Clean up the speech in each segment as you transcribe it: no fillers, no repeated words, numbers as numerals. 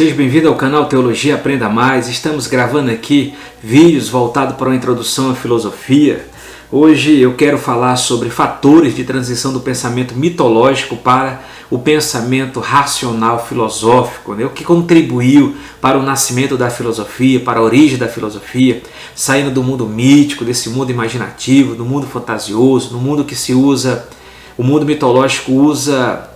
Seja bem-vindo ao canal Teologia Aprenda Mais. Estamos gravando aqui vídeos voltados para uma introdução à filosofia. Hoje eu quero falar sobre fatores de transição do pensamento mitológico para o pensamento racional filosófico, né? O que contribuiu para o nascimento da filosofia, para a origem da filosofia, saindo do mundo mítico, desse mundo imaginativo, do mundo fantasioso, no mundo que se usa, o mundo mitológico usa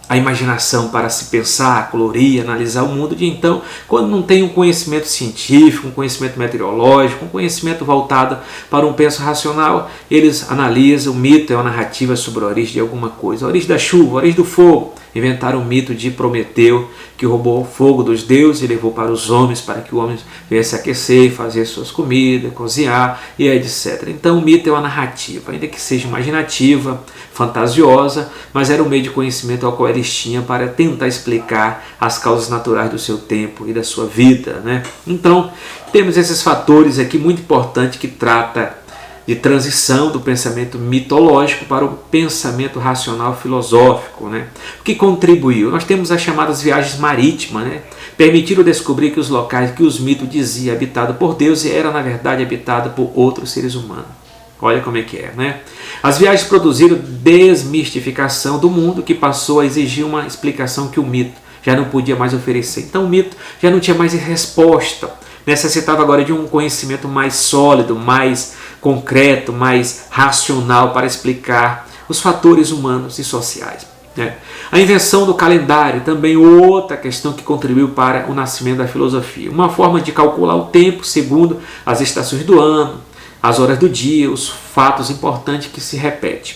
a imaginação para se pensar, colorir, analisar o mundo. De então, quando não tem um conhecimento científico, um conhecimento meteorológico, um conhecimento voltado para um penso racional, eles analisam, o mito é uma narrativa sobre a origem de alguma coisa, a origem da chuva, a origem do fogo. Inventaram o mito de Prometeu, que roubou o fogo dos deuses e levou para os homens, para que o homem viesse aquecer, fazer suas comidas, cozinhar e etc. Então o mito é uma narrativa, ainda que seja imaginativa, fantasiosa, mas era um meio de conhecimento ao qual eles tinham para tentar explicar as causas naturais do seu tempo e da sua vida, né? Então temos esses fatores aqui muito importantes que trata de transição do pensamento mitológico para o pensamento racional filosófico, né? O que contribuiu? Nós temos as chamadas viagens marítimas, né? Permitiram descobrir que os locais que os mitos diziam habitado por Deus era na verdade habitado por outros seres humanos. Olha como é que é, né? As viagens produziram desmistificação do mundo, que passou a exigir uma explicação que o mito já não podia mais oferecer. Então o mito já não tinha mais resposta, necessitava agora de um conhecimento mais sólido, mais concreto, mais racional para explicar os fatores humanos e sociais, né? A invenção do calendário, também outra questão que contribuiu para o nascimento da filosofia. Uma forma de calcular o tempo segundo as estações do ano, as horas do dia, os fatos importantes que se repetem.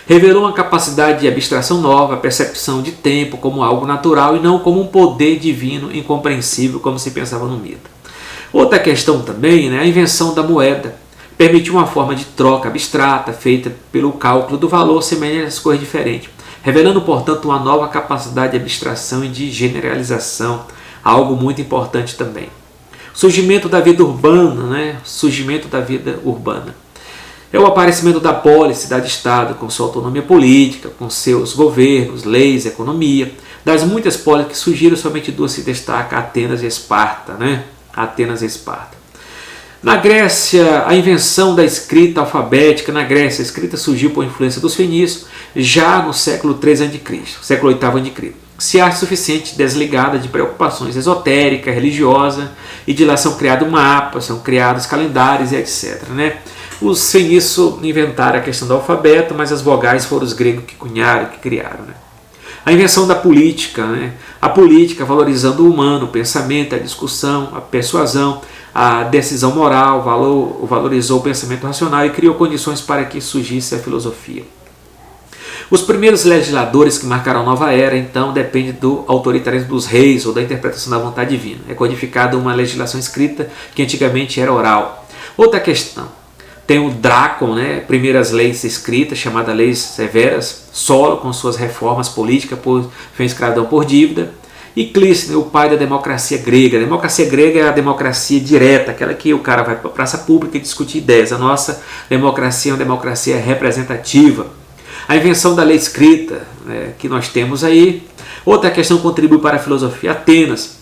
Revelou uma capacidade de abstração nova, a percepção de tempo como algo natural e não como um poder divino incompreensível, como se pensava no mito. Outra questão também, né, a invenção da moeda. Permitiu uma forma de troca abstrata, feita pelo cálculo do valor semelhante às cores diferentes, revelando, portanto, uma nova capacidade de abstração e de generalização, algo muito importante também. Surgimento da vida urbana, né? Surgimento da vida urbana. É o aparecimento da polis, cidade-estado, com sua autonomia política, com seus governos, leis, economia. Das muitas polis que surgiram, somente duas se destacam, Atenas e Esparta, né? Atenas e Esparta. Na Grécia, a invenção da escrita alfabética. Na Grécia, a escrita surgiu por influência dos fenícios, já no século III a.C., século VIII a.C., se arte suficiente desligada de preocupações esotéricas, religiosas, e de lá são criados mapas, são criados calendários e etc., né? Os fenícios inventaram a questão do alfabeto, mas as vogais foram os gregos que cunharam, que criaram, né? A invenção da política, né? A política valorizando o humano, o pensamento, a discussão, a persuasão, a decisão moral, valorizou o pensamento racional e criou condições para que surgisse a filosofia. Os primeiros legisladores que marcaram a nova era, então, depende do autoritarismo dos reis ou da interpretação da vontade divina. É codificada uma legislação escrita que antigamente era oral. Outra questão, tem o Drácon, né? Primeiras leis escritas, chamadas leis severas, Solo com suas reformas políticas, fez escravidão por dívida, e Clístenes, o pai da democracia grega. A democracia grega é a democracia direta, aquela que o cara vai para a praça pública e discute ideias. A nossa democracia é uma democracia representativa. A invenção da lei escrita, né, que nós temos aí. Outra questão que contribui para a filosofia, Atenas.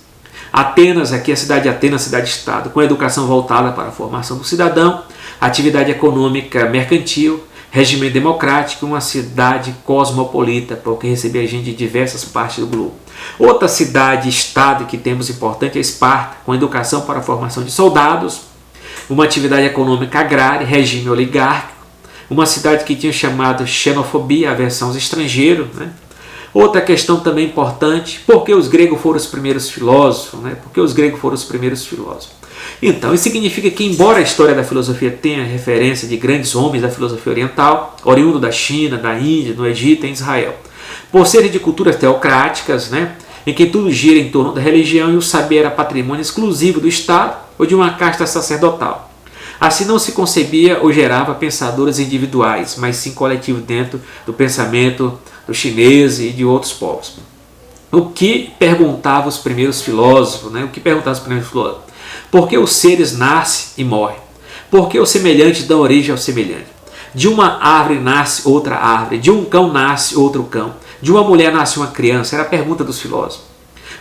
Atenas, aqui a cidade de Atenas, cidade-estado, com a educação voltada para a formação do cidadão, atividade econômica mercantil, regime democrático, uma cidade cosmopolita, porque recebia gente de diversas partes do globo. Outra cidade-estado que temos importante é Esparta, com educação para a formação de soldados, uma atividade econômica agrária, regime oligárquico, uma cidade que tinha chamado xenofobia, aversão aos estrangeiros, né? Outra questão também importante, por que os gregos foram os primeiros filósofos, né? Por que os gregos foram os primeiros filósofos? Então, isso significa que, embora a história da filosofia tenha referência de grandes homens da filosofia oriental, oriundo da China, da Índia, do Egito e em Israel, por serem de culturas teocráticas, né? Em que tudo gira em torno da religião e o saber era patrimônio exclusivo do Estado ou de uma casta sacerdotal. Assim não se concebia ou gerava pensadores individuais, mas sim coletivo dentro do pensamento do chinês e de outros povos. O que perguntavam os primeiros filósofos, né? O que perguntavam os primeiros filósofos? Por que os seres nascem e morrem? Por que os semelhantes dão origem ao semelhante? De uma árvore nasce outra árvore, de um cão nasce outro cão, de uma mulher nasce uma criança. Era a pergunta dos filósofos.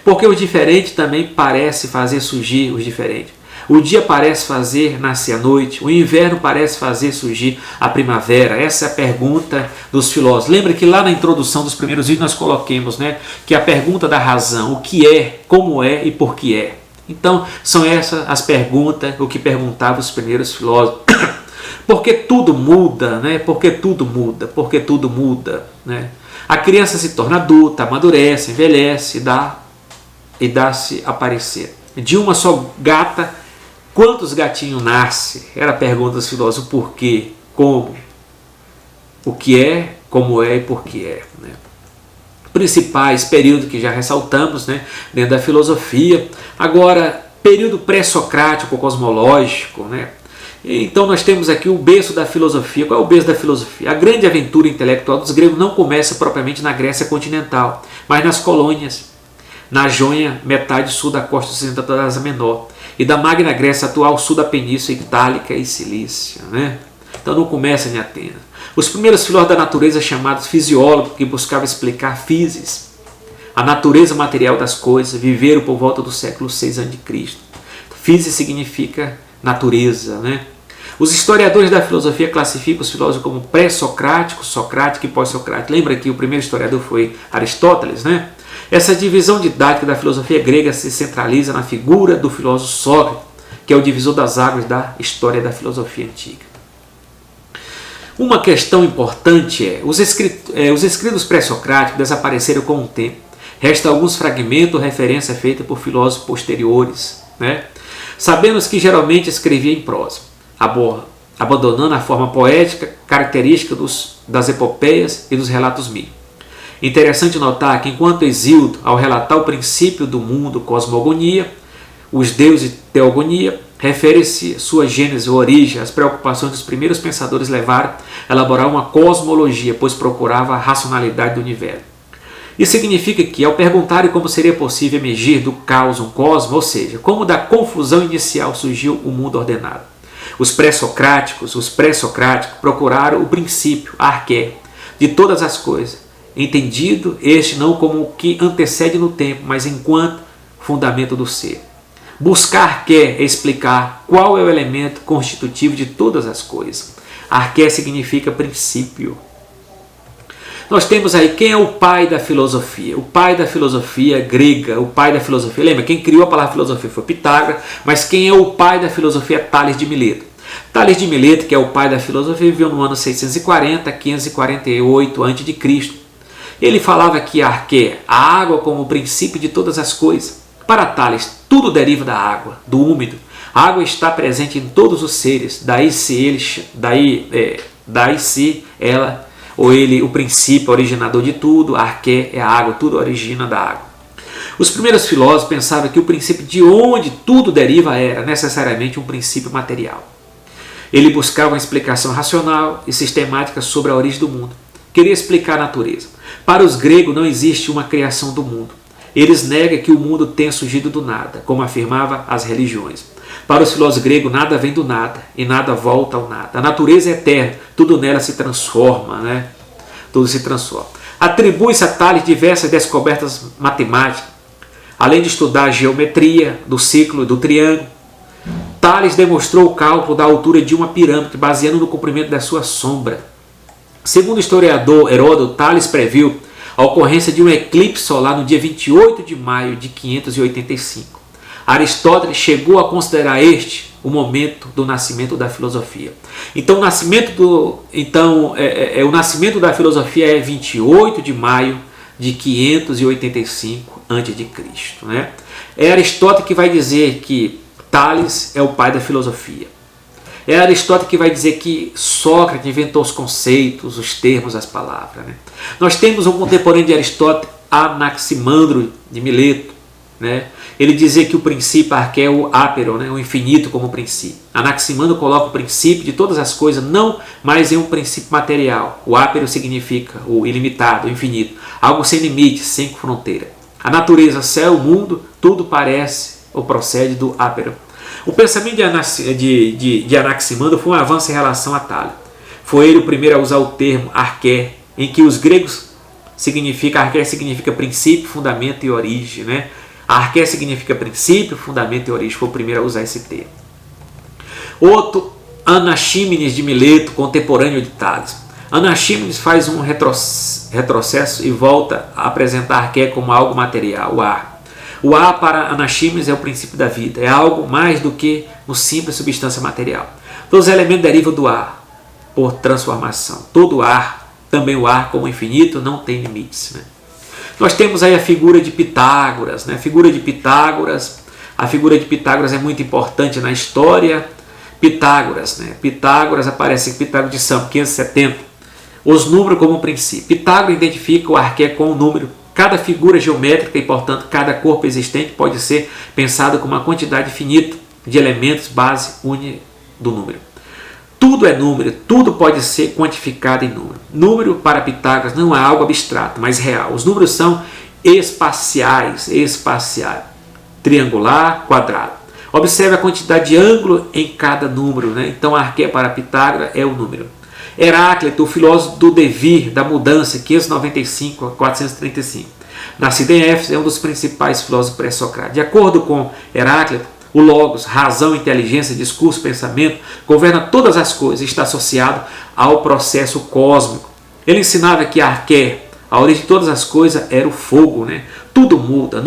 Porque o diferente também parece fazer surgir os diferentes. O dia parece fazer nascer a noite, o inverno parece fazer surgir a primavera. Essa é a pergunta dos filósofos. Lembra que lá na introdução dos primeiros vídeos nós coloquemos, né, que a pergunta da razão, o que é, como é e por que é. Então são essas as perguntas, o que perguntavam os primeiros filósofos. Porque tudo muda, né? Porque tudo muda, porque tudo muda, né? A criança se torna adulta, amadurece, envelhece e dá-se a aparecer. De uma só gata, quantos gatinhos nascem? Era a pergunta dos filósofos: por quê? Como? O que é, como é e por que é, né? Principais períodos que já ressaltamos, né, dentro da filosofia. Agora, período pré-socrático cosmológico, né? Então nós temos aqui o berço da filosofia. Qual é o berço da filosofia? A grande aventura intelectual dos gregos não começa propriamente na Grécia continental, mas nas colônias, na Jônia, metade sul da costa ocidental da Ásia Menor, e da Magna Grécia atual, sul da Península Itálica e Cilícia, né? Então não começa em Atenas. Os primeiros filósofos da natureza, chamados fisiólogos, que buscavam explicar physis, a natureza material das coisas, viveram por volta do século 6 a.C. Physis significa natureza, né? Os historiadores da filosofia classificam os filósofos como pré-socrático, socrático e pós-socrático. Lembra que o primeiro historiador foi Aristóteles, né? Essa divisão didática da filosofia grega se centraliza na figura do filósofo Sócrates, que é o divisor das águas da história da filosofia antiga. Uma questão importante é, os escritos pré-socráticos desapareceram com o tempo. Restam alguns fragmentos ou referência feita por filósofos posteriores, né? Sabemos que geralmente escrevia em prosa, abandonando a forma poética característica das epopeias e dos relatos míticos. Interessante notar que enquanto Hesíodo, ao relatar o princípio do mundo, cosmogonia, os deuses e teogonia, refere-se sua gênese ou origem, as preocupações dos primeiros pensadores levaram a elaborar uma cosmologia, pois procurava a racionalidade do universo. Isso significa que, ao perguntarem como seria possível emergir do caos um cosmos, ou seja, como da confusão inicial surgiu o mundo ordenado, os pré-socráticos procuraram o princípio, a arqué, de todas as coisas, entendido este não como o que antecede no tempo, mas enquanto fundamento do ser. Buscar arqué é explicar qual é o elemento constitutivo de todas as coisas. Arqué significa princípio. Nós temos aí quem é o pai da filosofia. O pai da filosofia grega, o pai da filosofia. Lembra, quem criou a palavra filosofia foi Pitágoras, mas quem é o pai da filosofia é Tales de Mileto. Tales de Mileto, que é o pai da filosofia, viveu no ano 640 a 548 a.C. Ele falava que a arqué, a água como o princípio de todas as coisas. Para Tales, tudo deriva da água, do úmido. A água está presente em todos os seres, daí se ela ou ele, o princípio originador de tudo, a arqué é a água, tudo origina da água. Os primeiros filósofos pensavam que o princípio de onde tudo deriva era necessariamente um princípio material. Ele buscava uma explicação racional e sistemática sobre a origem do mundo. Queria explicar a natureza. Para os gregos não existe uma criação do mundo. Eles negam que o mundo tenha surgido do nada, como afirmavam as religiões. Para os filósofos gregos, nada vem do nada e nada volta ao nada. A natureza é eterna, tudo nela se transforma, né? Tudo se transforma. Atribui-se a Tales diversas descobertas matemáticas, além de estudar a geometria do ciclo e do triângulo. Tales demonstrou o cálculo da altura de uma pirâmide, baseando no comprimento da sua sombra. Segundo o historiador Heródoto, Tales previu a ocorrência de um eclipse solar no dia 28 de maio de 585. Aristóteles chegou a considerar este o momento do nascimento da filosofia. Então o nascimento da filosofia é 28 de maio de 585 a.C., né? É Aristóteles que vai dizer que Tales é o pai da filosofia. É Aristóteles que vai dizer que Sócrates inventou os conceitos, os termos, as palavras, né? Nós temos um contemporâneo de Aristóteles, Anaximandro de Mileto, né? Ele dizia que o princípio arqué é o ápero, né? O infinito como princípio. Anaximandro coloca o princípio de todas as coisas não mais em um princípio material. O ápero significa o ilimitado, o infinito, algo sem limite, sem fronteira. A natureza, céu, o mundo, tudo parece ou procede do ápero. O pensamento de Anaximandro foi um avanço em relação a Tales. Foi ele o primeiro a usar o termo arqué, em que os gregos arqué significa princípio, fundamento e origem, né? Arqué significa princípio, fundamento e origem. Foi o primeiro a usar esse termo. Outro, Anaxímenes de Mileto, contemporâneo de Tales. Anaxímenes faz um retrocesso e volta a apresentar Arqué como algo material, o ar. O ar para Anaxímenes é o princípio da vida, é algo mais do que uma simples substância material. Todos os elementos derivam do ar, por transformação. Todo ar, também o ar como infinito, não tem limites. Né? Nós temos aí a figura de Pitágoras. Né? A figura de Pitágoras é muito importante na história. Pitágoras, né? Pitágoras aparece em Pitágoras de São 570. Os números como princípio. Pitágoras identifica o arqué com o número. Cada figura geométrica e, portanto, cada corpo existente pode ser pensado como uma quantidade finita de elementos base única do número. Tudo é número, tudo pode ser quantificado em número. Número para Pitágoras não é algo abstrato, mas real. Os números são espaciais, triangular, quadrado. Observe a quantidade de ângulo em cada número, né? Então, a arqué para Pitágoras é o número. Heráclito, o filósofo do devir, da mudança, 595 a 435. Nascido em Éfeso, é um dos principais filósofos pré-socráticos. De acordo com Heráclito, o logos, razão, inteligência, discurso, pensamento, governa todas as coisas e está associado ao processo cósmico. Ele ensinava que a arqué, a origem de todas as coisas, era o fogo. Né? Tudo muda,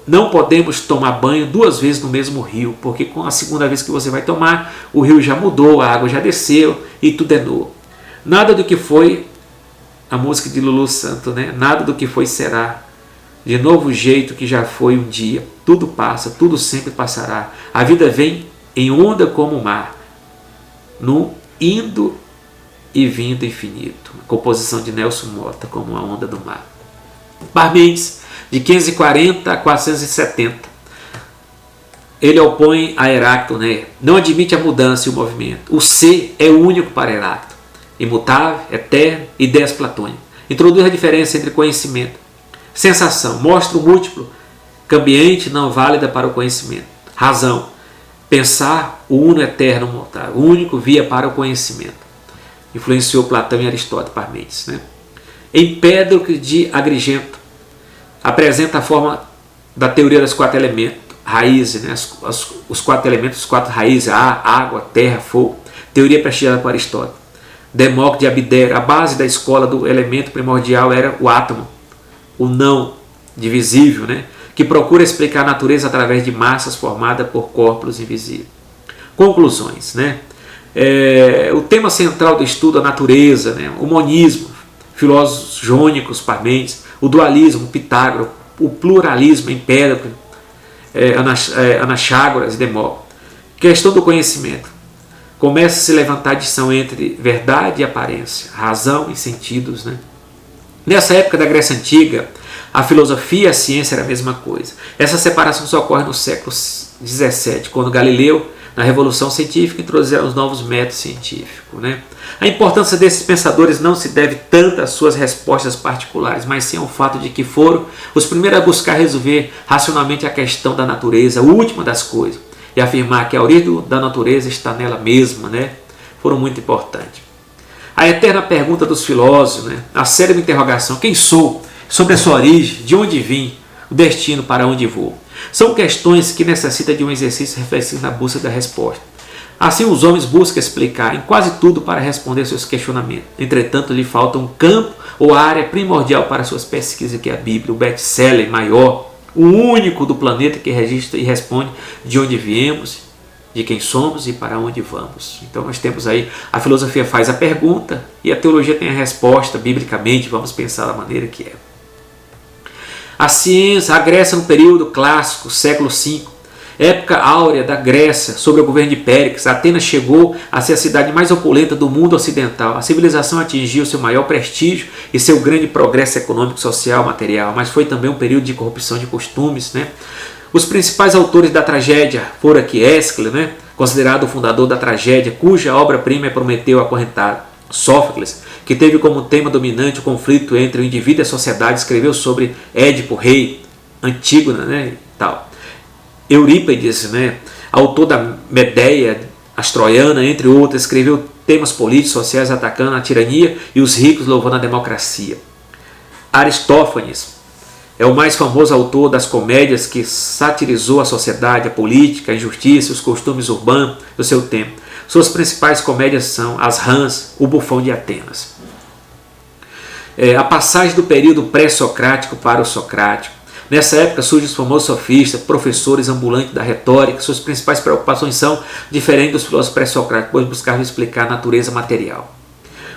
não podemos tomar banho duas vezes no mesmo rio, porque com a segunda vez que você vai tomar, o rio já mudou, a água já desceu e tudo é novo. Nada do que foi, a música de Lulu Santo, né? Nada do que foi será, de novo jeito que já foi um dia. Tudo passa, tudo sempre passará. A vida vem em onda como o mar, no indo e vindo infinito. A composição de Nelson Mota, como uma onda do mar. Parmênides, de 540 a 470. Ele opõe a Heráclito, né? Não admite a mudança e o movimento. O ser é único para Heráclito, imutável, eterno, ideias platônicas. Introduz a diferença entre conhecimento. Sensação, mostra o múltiplo, cambiante, não válida para o conhecimento. Razão, pensar o uno eterno, imutável, o único via para o conhecimento. Influenciou Platão e Aristóteles, Parmênides, né? Empédocles de Agrigento apresenta a forma da teoria dos quatro elementos, raízes, né? Os quatro elementos, os quatro raízes, ar, água, terra, fogo. Teoria prestigiada por Aristóteles. Demócrito de Abdera, a base da escola do elemento primordial era o átomo, o não divisível, né? Que procura explicar a natureza através de massas formadas por corpos invisíveis. Conclusões, né? O tema central do estudo é a natureza, né? O monismo, filósofos jônicos, Parmênides, o dualismo, Pitágoras, o pluralismo, Empédocles, Anaxágoras e Demócrito. Questão do conhecimento. Começa a se levantar a distinção entre verdade e aparência, razão e sentidos. Né? Nessa época da Grécia Antiga, a filosofia e a ciência era a mesma coisa. Essa separação só ocorre no século XVII, quando Galileu, na Revolução Científica, introduziram os novos métodos científicos. Né? A importância desses pensadores não se deve tanto às suas respostas particulares, mas sim ao fato de que foram os primeiros a buscar resolver racionalmente a questão da natureza, a última das coisas, e afirmar que a origem da natureza está nela mesma. Né? Foram muito importantes. A eterna pergunta dos filósofos, né? A célebre interrogação, quem sou? Sobre a sua origem, de onde vim, o destino, para onde vou. São questões que necessitam de um exercício reflexivo na busca da resposta. Assim, os homens buscam explicar em quase tudo para responder seus questionamentos. Entretanto, lhe falta um campo ou área primordial para suas pesquisas, que é a Bíblia, o best-seller maior, o único do planeta que registra e responde de onde viemos, de quem somos e para onde vamos. Então nós temos aí, a filosofia faz a pergunta e a teologia tem a resposta, biblicamente, vamos pensar da maneira que é. A ciência, a Grécia no período clássico, século V, época áurea da Grécia, sob o governo de Péricles, Atenas chegou a ser a cidade mais opulenta do mundo ocidental. A civilização atingiu seu maior prestígio e seu grande progresso econômico, social, material, mas foi também um período de corrupção de costumes. Né? Os principais autores da tragédia foram aqui Ésquilo, né? Considerado o fundador da tragédia, cuja obra-prima é Prometeu Acorrentado. Sófocles, que teve como tema dominante o conflito entre o indivíduo e a sociedade, escreveu sobre Édipo, rei, Antígona, né, e tal. Eurípides, né, autor da Medeia, as Troianas, entre outras, escreveu temas políticos, sociais, atacando a tirania e os ricos louvando a democracia. Aristófanes, É o mais famoso autor das comédias que satirizou a sociedade, a política, a injustiça, os costumes urbanos do seu tempo. Suas principais comédias são As Rãs, O Bufão de Atenas. A passagem do período pré-socrático para o socrático. Nessa época surgem os famosos sofistas, professores ambulantes da retórica. Suas principais preocupações são diferentes dos filósofos pré-socráticos, pois buscavam explicar a natureza material.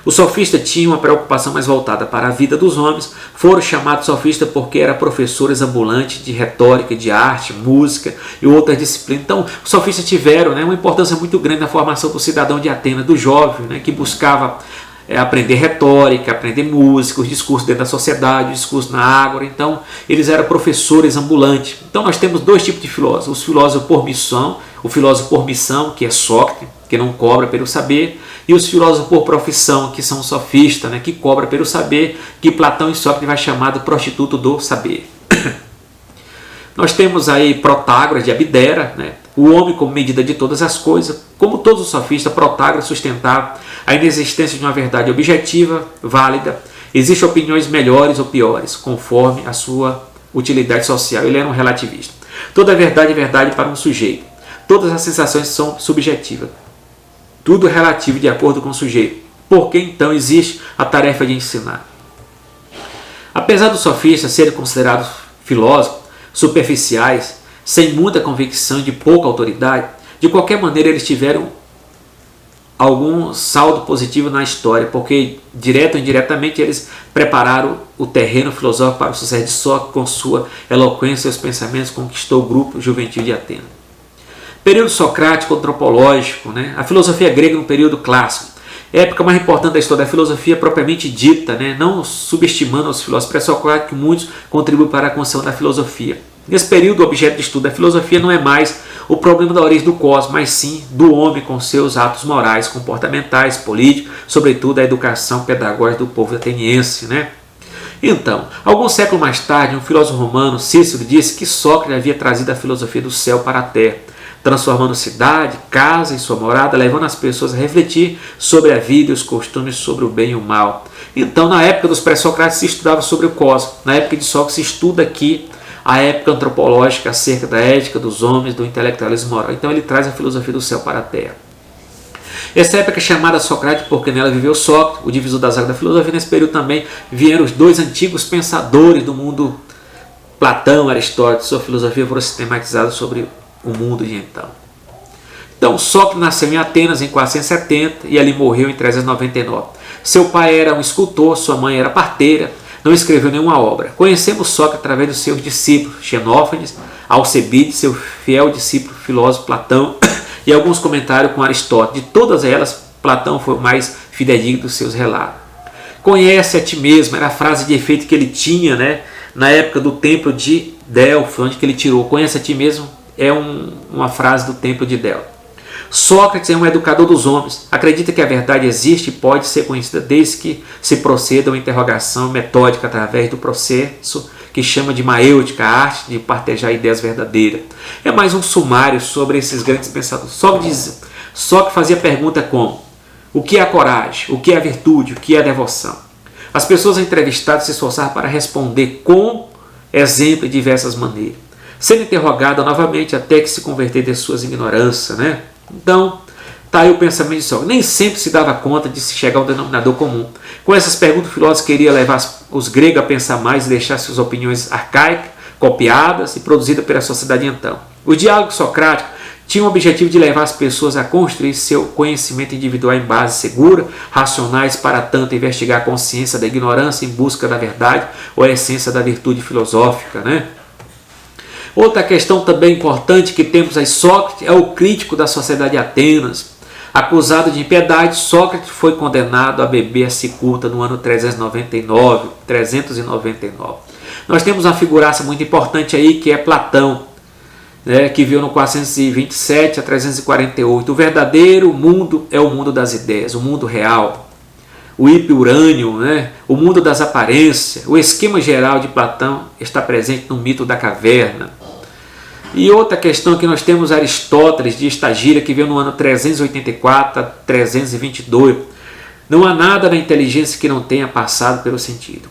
Os sofistas tinham uma preocupação mais voltada para a vida dos homens. Foram chamados sofistas porque eram professores ambulantes de retórica, de arte, música e outras disciplinas. Então, os sofistas tiveram uma importância muito grande na formação do cidadão de Atenas, do jovem, que buscava aprender retórica, aprender música, os discursos dentro da sociedade, os discursos na ágora. Então, eles eram professores ambulantes. Então, nós temos dois tipos de filósofos. Os filósofos por missão, o filósofo por missão, que é Sócrates, que não cobra pelo saber, e os filósofos por profissão, que são sofistas, que cobra pelo saber, que Platão e Sócrates vai chamar de prostituto do saber. Nós temos aí Protágoras de Abdera, o homem como medida de todas as coisas. Como todos os sofistas, Protágoras sustentava a inexistência de uma verdade objetiva, válida. Existem opiniões melhores ou piores, conforme a sua utilidade social. Ele era um relativista. Toda verdade é verdade para um sujeito. Todas as sensações são subjetivas. Tudo é relativo de acordo com o sujeito. Por que então existe a tarefa de ensinar? Apesar dos sofistas serem considerados filósofos superficiais, sem muita convicção e de pouca autoridade, de qualquer maneira eles tiveram algum saldo positivo na história, porque direto ou indiretamente eles prepararam o terreno filosófico para o sucesso de Sócrates. Com sua eloquência e seus pensamentos conquistou o grupo juvenil de Atenas. Período socrático antropológico, a filosofia grega no período clássico. Época mais importante da história da filosofia propriamente dita, não subestimando os filósofos pré-socráticos, que muitos contribuem para a construção da filosofia. Nesse período, o objeto de estudo da filosofia não é mais o problema da origem do cosmos, mas sim do homem com seus atos morais, comportamentais, políticos, sobretudo a educação pedagógica do povo ateniense. Então, alguns séculos mais tarde, um filósofo romano, Cícero, disse que Sócrates havia trazido a filosofia do céu para a terra, transformando cidade, casa e sua morada, levando as pessoas a refletir sobre a vida e os costumes, sobre o bem e o mal. Então, na época dos pré-socráticos se estudava sobre o cosmos. Na época de Sócrates se estuda aqui a época antropológica acerca da ética dos homens, do intelectualismo moral. Então ele traz a filosofia do céu para a terra. Essa época é chamada Socrática porque nela viveu Sócrates, o divisor das águas da filosofia. Nesse período também vieram os dois antigos pensadores do mundo, Platão e Aristóteles. Sua filosofia foi sistematizada sobre o mundo de então. Então, Sócrates nasceu em Atenas em 470 e ali morreu em 399. Seu pai era um escultor, sua mãe era parteira, não escreveu nenhuma obra. Conhecemos Sócrates através dos seus discípulos, Xenófanes, Alcebiades, seu fiel discípulo filósofo Platão, e alguns comentários com Aristóteles. De todas elas, Platão foi o mais fidedigno dos seus relatos. Conhece a ti mesmo, era a frase de efeito que ele tinha, na época do templo de Delfos, onde que ele tirou. Conhece a ti mesmo é uma frase do templo de Delfos. Sócrates é um educador dos homens. Acredita que a verdade existe e pode ser conhecida desde que se proceda a uma interrogação metódica através do processo que chama de maêutica, a arte de partejar ideias verdadeiras. É mais um sumário sobre esses grandes pensadores. Sócrates fazia pergunta como: o que é a coragem? O que é a virtude? O que é a devoção? As pessoas entrevistadas se esforçaram para responder com exemplo de diversas maneiras, sendo interrogada novamente até que se converter de suas ignorâncias, Então, está aí o pensamento de Sócrates. Nem sempre se dava conta de se chegar a um denominador comum. Com essas perguntas, o filósofo queria levar os gregos a pensar mais e deixar suas opiniões arcaicas, copiadas e produzidas pela sociedade então. O diálogo socrático tinha o objetivo de levar as pessoas a construir seu conhecimento individual em bases seguras, racionais, para tanto investigar a consciência da ignorância em busca da verdade ou a essência da virtude filosófica, Outra questão também importante que temos aí, Sócrates é o crítico da sociedade de Atenas. Acusado de impiedade, Sócrates foi condenado a beber a cicuta no ano 399. Nós temos uma figuraça muito importante aí, que é Platão, que viveu no 427 a 348. O verdadeiro mundo é o mundo das ideias, o mundo real. O hipurânio, o mundo das aparências, o esquema geral de Platão está presente no mito da caverna. E outra questão que nós temos Aristóteles de Estagira, que veio no ano 384 a 322. Não há nada na inteligência que não tenha passado pelo sentido.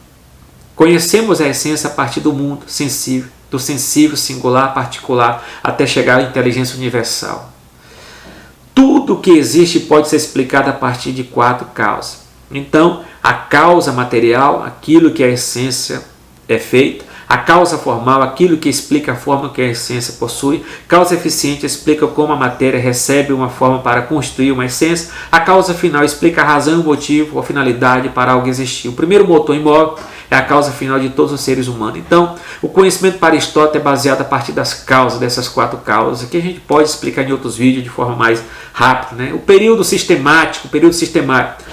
Conhecemos a essência a partir do mundo sensível, do sensível, singular, particular, até chegar à inteligência universal. Tudo que existe pode ser explicado a partir de 4 causas. Então, a causa material, aquilo que a essência é feita; a causa formal, aquilo que explica a forma que a essência possui; causa eficiente explica como a matéria recebe uma forma para constituir uma essência; a causa final explica a razão e o motivo ou finalidade para algo existir. O primeiro motor imóvel é a causa final de todos os seres humanos. Então, o conhecimento para Aristóteles é baseado a partir das causas, dessas 4 causas, que a gente pode explicar em outros vídeos de forma mais rápida, né? O período sistemático, O período sistemático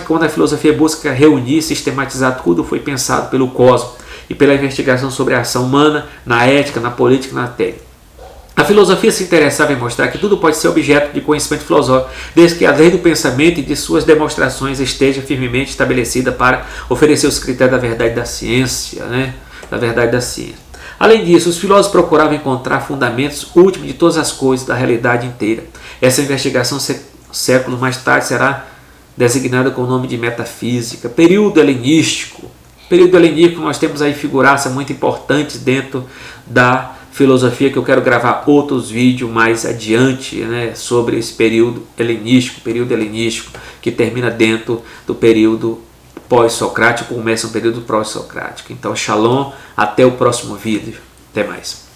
é quando a filosofia busca reunir, sistematizar tudo foi pensado pelo cosmos e pela investigação sobre a ação humana, na ética, na política e na técnica. A filosofia se interessava em mostrar que tudo pode ser objeto de conhecimento filosófico, desde que a lei do pensamento e de suas demonstrações esteja firmemente estabelecida para oferecer os critérios da verdade da ciência, né? Da verdade da ciência. Além disso, os filósofos procuravam encontrar fundamentos últimos de todas as coisas, da realidade inteira. Essa investigação, séculos mais tarde, será designada com o nome de metafísica. Período helenístico. Período helenístico, nós temos aí figuraças muito importantes dentro da filosofia, que eu quero gravar outros vídeos mais adiante, né, sobre esse período helenístico, que termina dentro do período pós-socrático, começa um período pós-socrático. Então, shalom, até o próximo vídeo. Até mais.